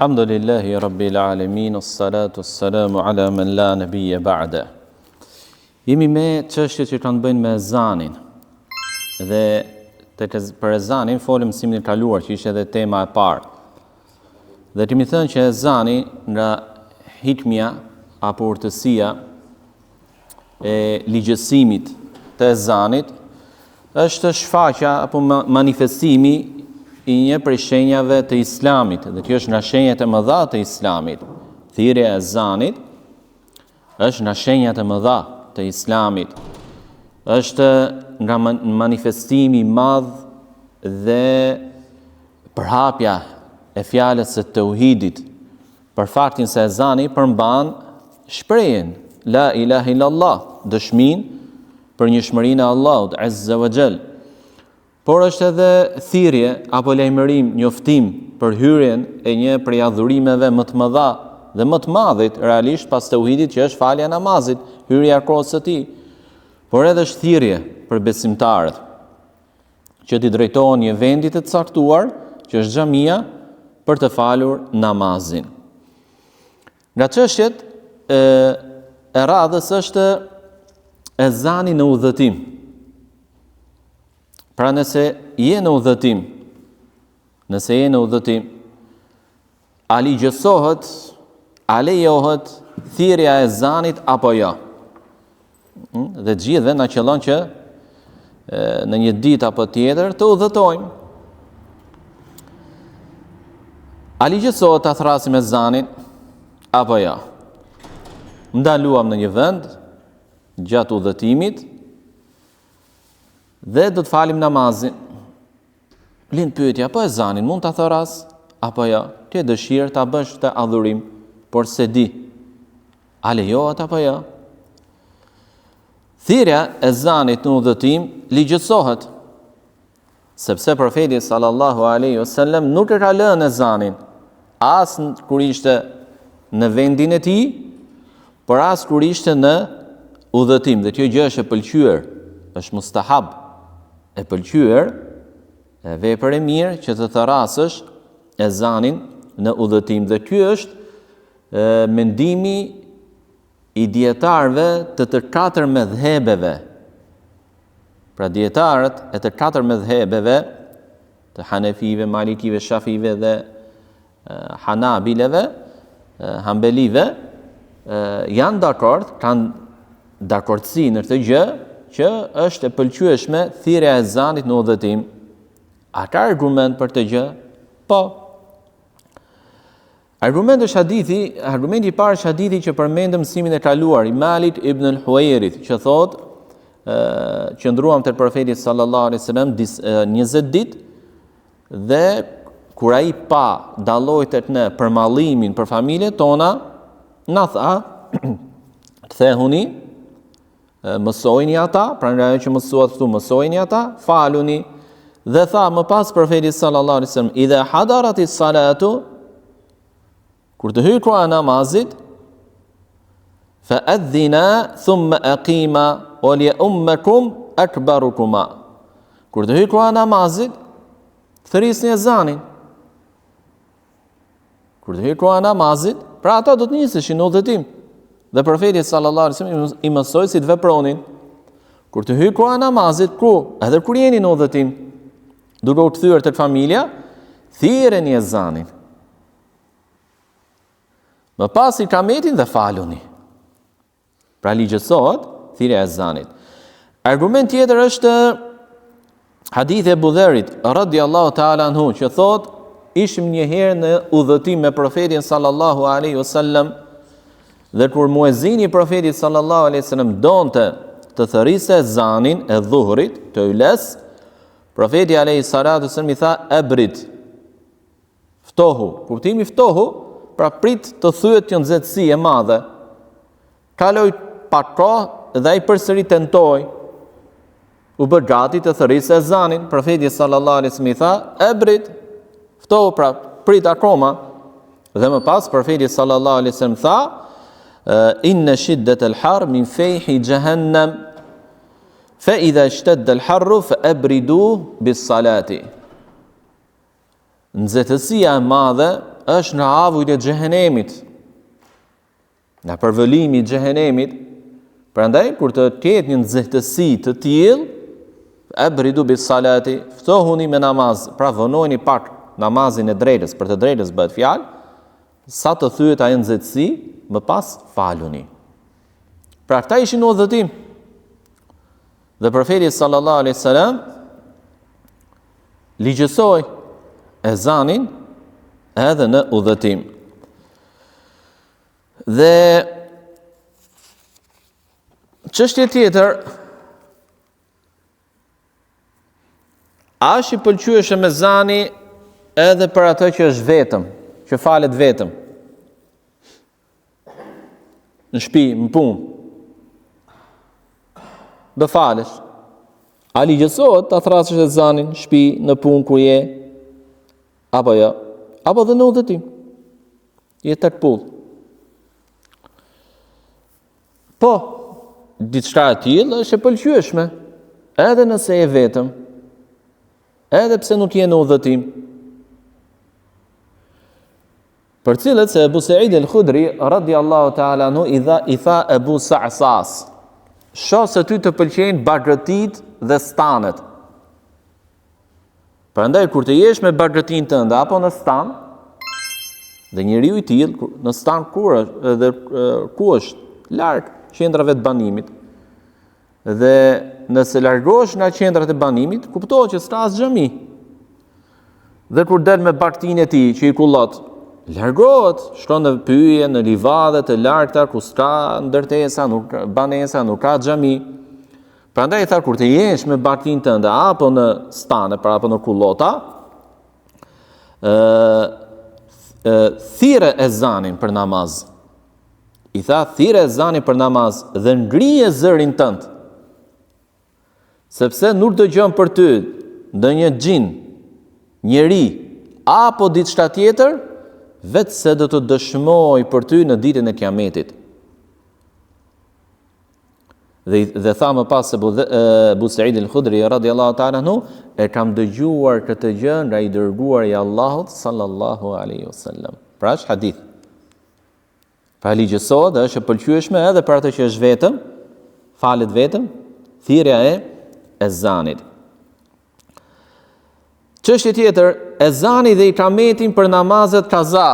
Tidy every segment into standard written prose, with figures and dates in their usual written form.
Alhamdulillahi Rabbil Alamin, salatu salamu ala man la nabiyya ba'da. Jemi me çështjet që kanë të bëjnë me ezanin. Dhe për ezanin folëm mësimin e kaluar, që ishte edhe tema e parë. Dhe kemi thënë që ezani nga hikmja apo urtësia e ligjësimit të ezanit është shfaqja apo manifestimi i një prej shenjave të Islamit, dhe kjo është nga shenjat e mëdha të Islamit. Thirrja e ezanit është nga shenjat e mëdha të Islamit. Është nga manifestimi i madh dhe përhapja e fjalës së tauhidit, për faktin se ezani përmban shprehjen la ilaha illallah, dëshminë për njëshmërinë e Allahut azza wa jall. Por është edhe thirrje apo lajmërim, njoftim për hyrjen e një prej adhurimeve më të mëdha dhe më të madhit realisht pas tauhidit, që është falja e namazit, hyrja e kohës së tij. Por edhe është thirrje për besimtarët që t'i drejtohen një vendi të caktuar, që është xhamia, për të falur namazin. Nga çështjet e radhës është ezani në udhëtim. Pra nëse je në udhëtim, a ligjësohet, a lejohet thirrja e ezanit apo jo? Dhe gjithë na qëllon që në një ditë apo tjetër të udhëtojmë. A ligjësohet ta thrasim ezanin apo jo? Ndaluam në një vend gjatë udhëtimit dhe do të falim namazin. Lind pyetja, po ezanin mund ta thras apo jo? Ti dëshirë ta bësh të adhurim, por se di, a lejohet apo jo? Thirrja e ezanit në udhëtim ligjësohet, sepse profeti sallallahu alaihi wasallam nuk e ka lënë ezanin as kur ishte në vendin e tij, por as kur ishte në udhëtim. Dhe kjo gjë është e pëlqyer, është mustahab, e pëlqyer, e vepër e mirë që të thrasësh ezanin në udhëtim. Dhe ky është mendimi i dietarëve të katër medhhebeve. Pra dietarët e të katër medhhebeve, të Hanefive, Malikive, Shafive dhe Hanabileve, Hambelive, janë dakord, kanë dakordsi në këtë gjë, që është e pëlqyeshme thirrja e ezanit në udhëtim. A ka argument për të gjë? Po. Argumenti i parë është hadithi që përmendëm mësimin e kaluar i Malik ibn al-Huwairit, që thotë, qëndruam te profeti sallallahu alaihi wasallam 20 ditë dhe kur ai pa dalloi tek ne për mallimin për familjet tona, na tha, kthehuni, mësojni ata, pra nga ajo që mësuat këtu, mësojni ata, faluni. Dhe tha më pas profeti sallallahu alaihi wasallam, idha hadaratis salatu, kur të hyjë koha e namazit, fa adhina thumma aqima wa li ummakum akbarukuma. Kur të hyjë koha e namazit, thrisni ezanin. Kur të hyjë koha e namazit, pra ata do të niseshin në udhëtim. Dhe profeti sallallahu alaihi wasallam i mësoi si të vepronin. Kur të hyjë koha e namazit, edhe kur jeni në udhëtim, duke u kthyer tek familja, thirreni ezanin. Më pas ikametin dhe faluni. Pra ligjësohet thirrja e ezanit. Argument tjetër është hadithi e Abu Dharrit radhiyallahu ta'ala anhu, që thotë, ishim një herë në udhëtim me profetin sallallahu alaihi wasallam, dhe kur muezini i profetit sallallahu alaihi wasallam donte të thërrisë ezanin e dhuhrit, të yles, profeti alaihi salatu wasallam i tha ebrit, ftohu. Kuptimi ftohu, pra prit të thyet një nxehtësi e madhe. Kaloi pak kohë dhe ai përsëri tentoi, u bë gati të thërrisë ezanin. Profeti sallallahu alaihi wasallam i tha ebrit, ftohu, pra prit akoma. Dhe më pas profeti sallallahu alaihi wasallam tha, inna shiddat al-har min fayhi jahannam fa idha ishtadda al-harru fa abridu bis-salati. Nxehtësia e madhe është në avujt e xhehenemit, në përvëllimi i xhehenemit. Prandaj kur të ketë një nxehtësi të tillë, abridu bis salati, ftohuni me namaz, pra vonojeni pak namazin e drejtës, për të drejtës bëhet fjalë, sa të thyet ajo nxehtësi, më pas faluni. Pra këta ishin në udhëtim. Dhe profeti sallallahu alaihi wasallam ligjësoi ezanin edhe në udhëtim. Dhe çështje tjetër, a është i pëlqyeshëm ezani edhe për atë që është vetëm, që falet vetëm, në shtëpi, në punë, do falesh. A ligjësohet ta thrasësh ezanin në shtëpi, në punë ku je, apo jo? Apo dhe në udhëtim, je tek pull. Po, diçka e tillë është e pëlqyeshme, edhe nëse je vetëm, edhe pse nuk je në udhëtim. Për cilët se Ebu Sa'id el-Khudri radiallahu ta'ala anhu i tha Ebu Sa'sas, shoh se ty të pëlqejnë bagëtit dhe stanet. Prandaj kur të jesh me bagëtin tënde apo në stan, dhe njeriu i tillë në stan ku është larg qendrave të banimit, dhe nëse largohesh nga qendrat e banimit, kuptohet që s'ka as xhami. Dhe kur del me bagëtin e tij që i kullot, largohet, shkon në pyje, në livade të largta ku s'ka ndërtesa, nuk banesa, nuk ka xhami. Prandaj tha kur të jesh me bagëtin tënde apo në stane, pra apo në kullota, thirrë ezanin për namaz. I tha thirrë ezanin për namaz dhe ngrije zërin tënd. Sepse nuk dëgjon për ty ndonjë xhin, njeri apo diçka tjetër, vetë se do të dëshmoj për ty në ditën e Kiametit. Dhe tha më pas se Ebu Sa'id el-Khudri radiallahu ta'ala anhu, e kam dëgjuar këtë gjë nga i dërguari i Allahut sallallahu alaihi wasallam. Pra është hadith. Pra ligjësohet dhe është e pëlqyeshme edhe për atë që është vetëm, falet vetëm, thirrja e ezanit. Çështje tjetër, ezani dhe ikametin për namazet kaza.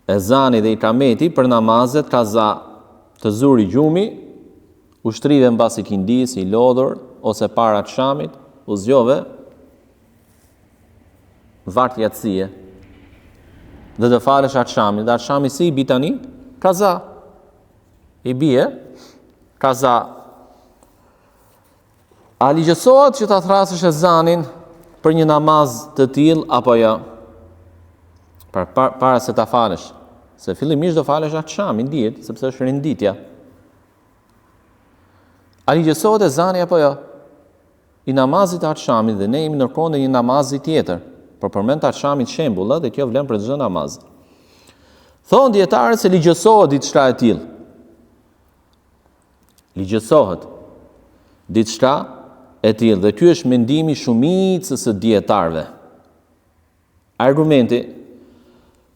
Ezani dhe ikameti për namazet kaza. Të zuri gjumi, ushtrive mbasi kindis, i lodhur, ose para akşamit, u zgjove, vart yatsie. Dhe të falesh akşamit, dhe akşami si i bitani, kaza. I bie, kaza. A ligjësohet që ta thrasësh ezanin për një namaz të tillë apo jo? Para se ta falesh. Se fillimisht do falesh akşamin diet, sepse është rinditja. A ligjësohet ezani apo jo? I namazit të akşamit, dhe ne jemi në kohën e një namazi tjetër, por përmend të akşamit shembull, dhe kjo vlen për çdo namaz. Thonë dietarët se ligjësohet diçka e tillë. Ligjësohet diçka e tillë, dhe ky është mendimi shumicës së dietarëve. Argumenti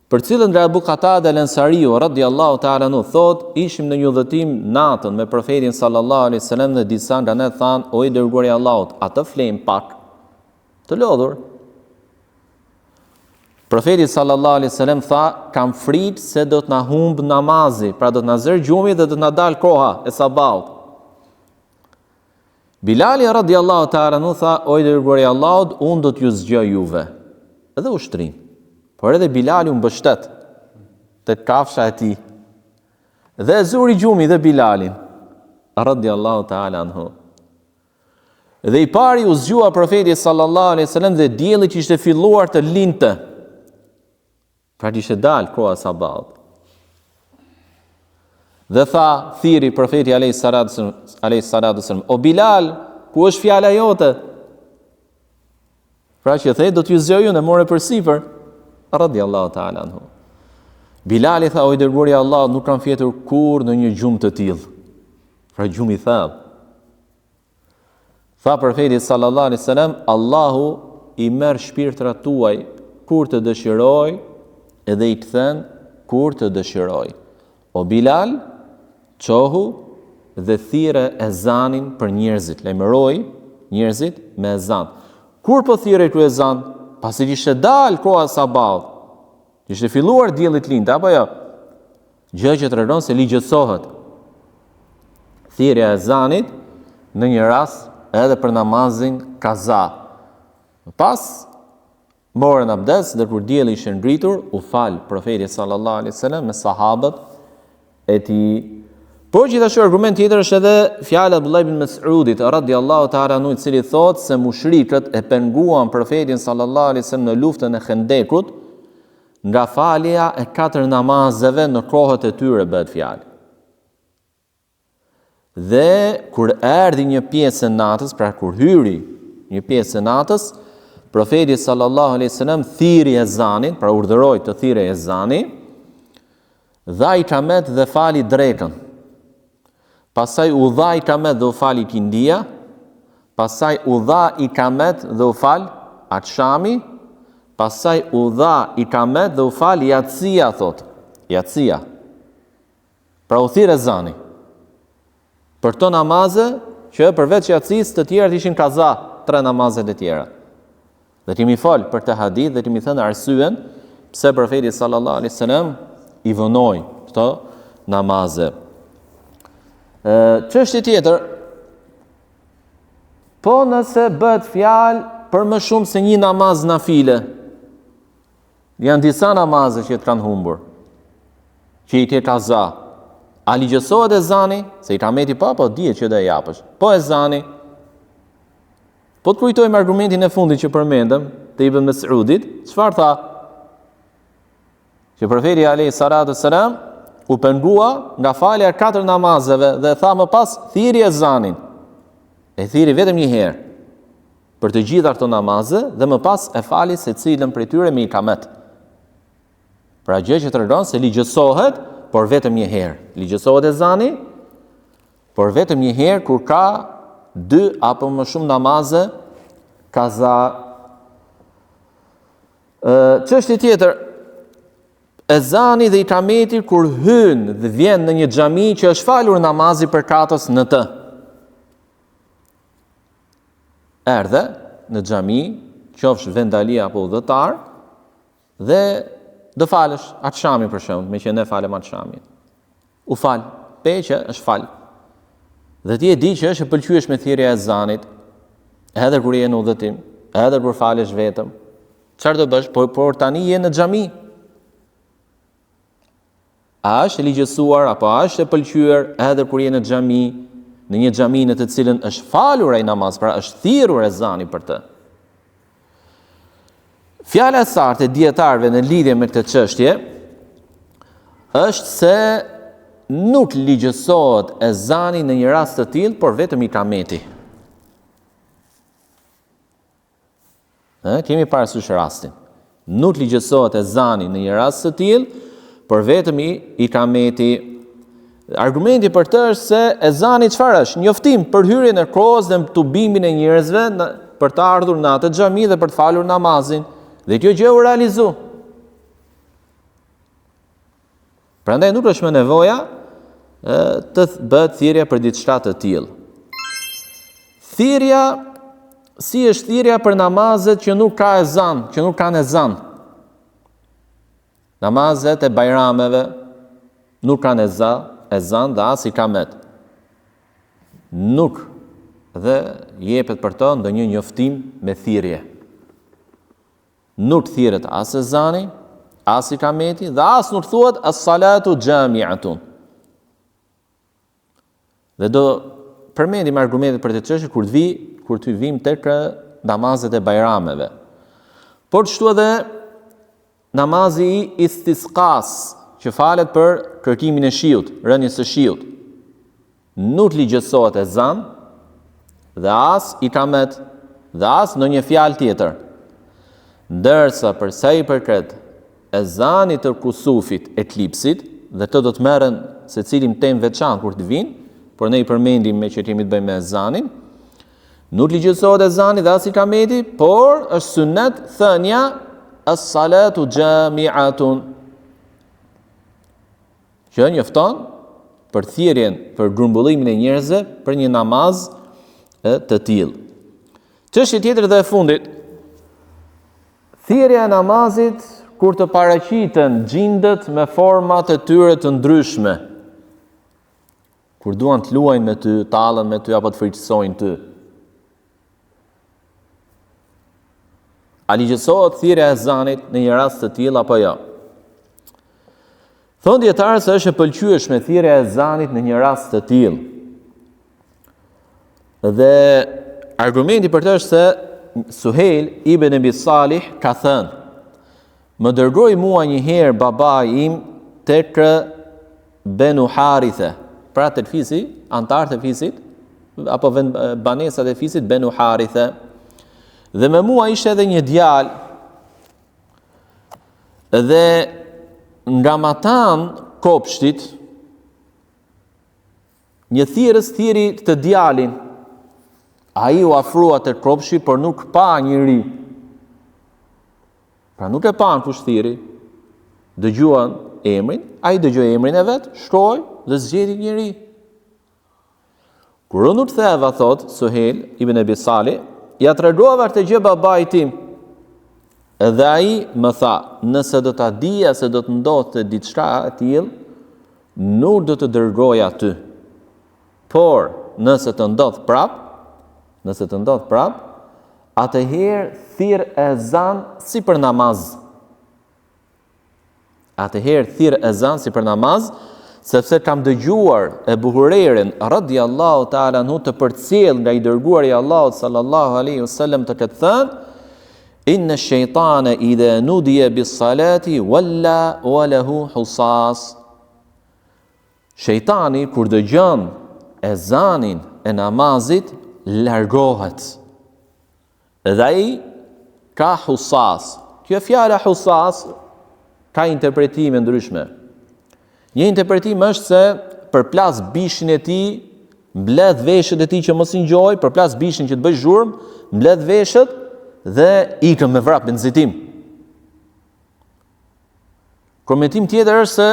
për cilën nga Abu Qatada al-Ansariu radiallahu ta'ala anhu thot, ishim në një udhëtim natën me profetin sallallahu alaihi wasallam dhe disa nga ne thanë, o i dërguari i Allahut, atë flejm pak të lodhur. Profeti sallallahu alaihi wasallam tha, kam frikë se do të na humb namazi, pra do të na zër gjumi dhe do të na dal koha e sabahut. Bilali radiallahu ta'ala anhu tha, o i dërguari i Allahut, unë do t'ju zgjoj juve. Edhe ushtrin. Por edhe Bilali u mbështet te kafsha e tij. Dhe zuri gjumi dhe Bilalin radiallahu ta'ala anhu. Dhe i pari u zgjua profeti sallallahu alaihi wasallam dhe dielli që ishte filluar të linte. Pra ishte dal koha sabahut. Dhe tha thiri profeti alayhi salatu wasallam, o Bilal, ku është fjala jote? Pra që thej, do t'ju zgjoj unë, e more përsipër. Radiallahu ta'ala anhu. Bilali tha, o i dërguari i Allahut, nuk kam fjetur kur në një gjumë të tillë. Pra gjumë i thellë. Tha profeti sallallahu alaihi wasallam, Allahu i merr shpirtrat tuaj kur të dëshiroj, edhe i kthen kur të dëshiroj. O Bilal, qohu dhe thire ezanin për njerëzit, lajmëroj njerëzit me ezan. Kur po thire ky ezan? Pasi ishte dal koha sabahut, ishte filluar dielli të lindë, apo jo? Gjë që tregon se ligjësohet thirrja e ezanit në një rast edhe për namazin kaza. Pas morën abdes dhe kur dielli ishte ngritur, u fal profeti sallallahu alaihi wasallam me sahabët e tij. Por gjithashtu argument tjetër është edhe fjala e Abdullah ibn Mas'udit radhiyallahu ta'ala anhu, i cili thotë se mushrikët e penguan profetin sallallahu alaihi wasallam në luftën e Khendekut nga falja e 4 namazeve në kohët e tyre, bëhet fjalë. Dhe kur erdhi një pjesë e natës, pra kur hyri një pjesë e natës, profeti sallallahu alaihi wasallam thiri ezanin, pra urdhëroi të thirrë ezanin, dha ikamet dhe fali drekën. Pasaj u dha ikamet dhe u fali kindia, pasaj u dha ikamet dhe u fal akshami, pasaj u dha ikamet dhe u fal yatsia, thot. Yatsia. Pra u thirr ezani. Për to namaze që përveç yatsis të tjerat ishin kaza, 3 namazet e tjera. Dhe kemi fal për të hadith dhe kemi thënë arsyen pse profeti sallallahu alaihi wasallam i vënoi këto namaze. Çështje tjetër, po nëse bëhet fjalë për më shumë se një namaz nafile, janë disa namaze që të kanë humbur, që i ke kaza, a ligjësohet ezani, se i kameti po dihet që do e japësh, po ezani, po të kujtojmë argumentin e fundit që përmendëm, të Ibn Mas'udit, çfarë tha? Që profeti alayhi salatu selam u pengua nga falja 4 namazeve dhe tha më pas thiri ezanin. E thiri vetëm një herë për të gjitha këto namaze dhe më pas e fali secilën prej tyre me ikamet. Pra gjë që tregon se ligjësohet, por vetëm një herë. Ligjësohet ezani, por vetëm një herë kur ka 2 apo më shumë namaze kaza. Çështje tjetër, ezani dhe ikameti kur hyn dhe vjen në një xhami që është falur namazi për katës në të. Erdhe në xhami, qofsh vendali apo udhëtar, dhe do falësh akşamin për shembull, me që ne falem akşamin. U fal, peqë është fal. Dhe ti e di që është e pëlqyeshme thirrja e ezanit, edhe kur je në udhëtim, edhe kur falesh vetëm. Çfarë do bësh? Por tani je në xhami. A është e ligjësuar apo a është e pëlqyer edhe kur je në xhami, në një xhami në të cilën është falur ai namaz, pra është thirrur ezani për të. Fjala e saktë e dietarëve në lidhje me këtë çështje është se nuk ligjësohet ezani në një rast të tillë, por vetëm ikameti. Kemi parasysh rastin. Nuk ligjësohet ezani në një rast të tillë, por vetëm ikameti. Argumenti për të është se ezani çfarë është? Njoftim për hyrjen e kohës dhe tubimin e njerëzve për të ardhur në atë xhami dhe për të falur namazin. Dhe kjo gjë u realizu. Prandaj nuk është më nevoja të bëhet thirrja për diçka të tillë. Thirrja si është thirrja për namazet që nuk ka ezan, që nuk kanë ezan. Namazet e bajrameve nuk kanë ezan dhe as ikamet. Nuk dhe jepet për to ndonjë njoftim me thirrje. Nuk thirret as ezani, as ikameti dhe as nuk thuhet as-salatu jami'atun. Dhe do përmendim argumentet për këtë çështje kur të vim tek namazet e bajrameve. Por çështu edhe namazi i istisqas, që falet për kërkimin e shiut, rënjes së shiut. Nuk ligjësohet ezan dhe as ikamet dhe as në një fjalë tjetër. Ndërsa për sa i përket ezanit të kusufit, eklipsit, dhe të do të merren secilin temë veçantë kur të vinë, por ne i përmendim me që kemi të bëjmë me ezanin. Nuk ligjësohet ezani dhe as ikameti, por është sunet thënia as-salatu jami'atun. Që njofton për thirrjen, për grumbullimin e njerëzve për një namaz të tillë. Çështja tjetër dhe e fundit, thirrja e namazit kur të paraqiten gjindët me format e tyre të ndryshme. Kur duan të luajnë me ty, talën me ty apo të frikësojnë ty. A ligjësohet thirrja e ezanit në një rast të tillë apo jo? Thonë dietarë se është e pëlqyeshme thirrja e ezanit në një rast të tillë. Dhe argumenti për të është se Suhejl ibn Abi Salih ka thënë: "Më dërgoi mua një herë babai im tek Benu Harithe." Pra të fisi, antarët e fisit, apo banesat e fisit Benu Harithe. Dhe me mua ishte edhe një djalë. Dhe nga matan kopshtit, një thirrës thiri të djalin. Ai u afrua te kopshti, por nuk pa njëri. Pra nuk e pan kush thiri. Dëgjuan emrin, ai dëgjoi emrin e vet, shkoi dhe zgjeti njëri. Kur unë të theva, thot Suhejl ibn Abi Salih, ja tregova këtë gjë babait tim. Edhe ai më tha, nëse do ta dija se do të ndodhte diçka e tillë, nuk do të dërgoj aty. Por nëse të ndodh prap, atëherë thirr ezan si për namaz. Sepse kam dëgjuar Ebu Hurejren radhiyallahu ta'ala anhu të përcjell nga i dërguari i Allahut sallallahu alaihi wasallam të këtë thënë: "Inna ash-shaytana idha nudiya bis-salati walla wa lahu husas." Shejtani kur dëgjon ezanin e namazit largohet. Dhe ai ka husas. Kjo fjala husas ka interpretime ndryshme. Një interpretim është se përplas bishin e tij, mbledh veshët e tij që mos i ngjoj, përplas bishin që të bëj zhurmë, mbledh veshët dhe ikën me vrap me nxitim. Komentim tjetër është se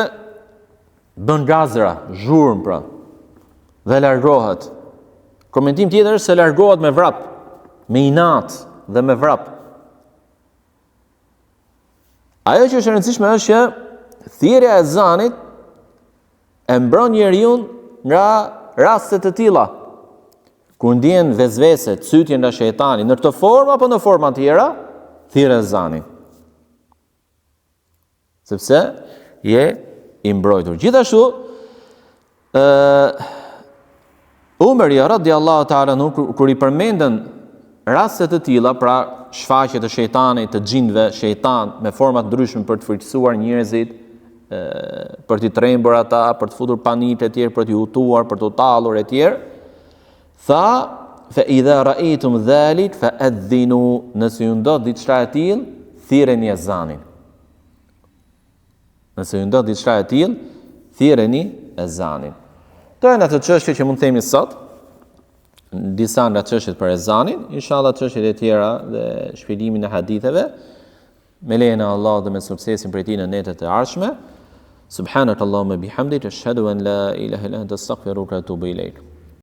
bën gazra, zhurmë pra, dhe largohet. Komentim tjetër është se largohet me vrap, me inat dhe me vrap. Ajo që është e rëndësishme është që thirrja e ezanit e mbron njeriu nga raste të tilla, ku ndjen vezvese, cytje nga shejtani, në këtë formë apo në forma tjera, thirr ezanin. Sepse je i mbrojtur. Gjithashtu, Umeri radhiyallahu ta'ala kur i përmendën raste të tilla, pra shfaqje të shejtanit, të xhinëve, shejtan me forma të ndryshme për të frikësuar njerëzit, për t'i trembur ata, për të futur panik e tjerë, për t'i hutuar, për t'u tallur e tjerë, tha: "Fa idha ra'aytum dhalik fa adhinu." Nëse ju ndodh diçka e tillë, thirreni ezanin. Këto janë ato çështje që mund të themi sot, disa nga çështjet për ezanin, inshallah çështjet e tjera dhe shpjegimin e haditheve me lejen e Allahut dhe me suksesin prej tij në netët e ardhshme. Subhanakallahumma bihamdika ashhadu an la ilaha illa anta astaghfiruka wa atubu ilaik.